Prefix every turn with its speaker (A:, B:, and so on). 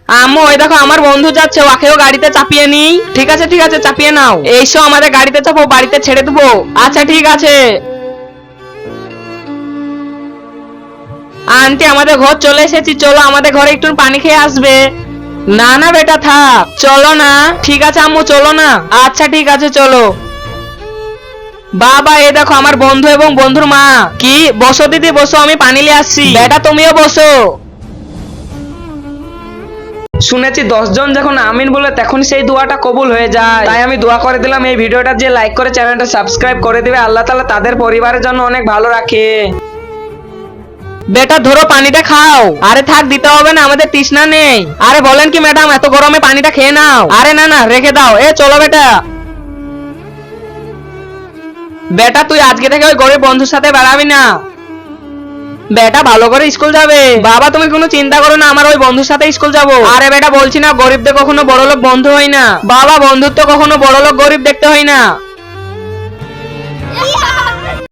A: আম্মু ওই দেখো আমার বন্ধু যাচ্ছে, ওকেও গাড়িতে চাপিয়ে নিই। ঠিক আছে ঠিক আছে, চাপিয়ে নাও। এইসো আমাদের গাড়িতে চাপো, বাড়িতে ছেড়ে দেবো। আচ্ছা ঠিক আছে। আন্টি আমাদের ঘর চলে এসেছি, চলো আমাদের ঘরে একটু পানি খেয়ে আসবে। না না বেটা থাক, চলো না। ঠিক আছে আম্মু চলো না। আচ্ছা ঠিক আছে চলো। বাবা এই দেখো আমার বন্ধু এবং বন্ধুর মা। কি বসো দিদি বসো, আমি পানি নিয়ে আসছি। বেটা তুমিও বসো। শুনেছি 10 জন যখন আমিন বলে তখন সেই দোয়াটা কবুল হয়ে যায়, তাই আমি দোয়া করে দিলাম এই ভিডিওটা যে লাইক করে চ্যানেলটা সাবস্ক্রাইব করে দিবে, আল্লাহ তাআলা তাদের পরিবারের জন্য অনেক ভালো রাখে। বেটা ধরো পানিটা খাও। আরে থাক দিতে হবে না, আমাদের তৃষ্ণা নেই। আরে বলেন কি ম্যাডাম, এত গরমে পানিটা খেয়ে নাও। আরে না না রেখে দাও। এ চলো বেটা। বেটা তুই আজকে থেকে ওই গরিব বন্ধুর সাথে বেড়াবি না। বেটা ভালো করে স্কুল যাবে। বাবা তুমি কোনো চিন্তা করো না, আমার ওই বন্ধুর সাথে স্কুল যাবো। আরে বেটা বলছি না গরিবদের কখনো বড়লোক বন্ধু হয় না। বাবা বন্ধুত্ব কখনো বড়লোক গরিব দেখতে হয় না।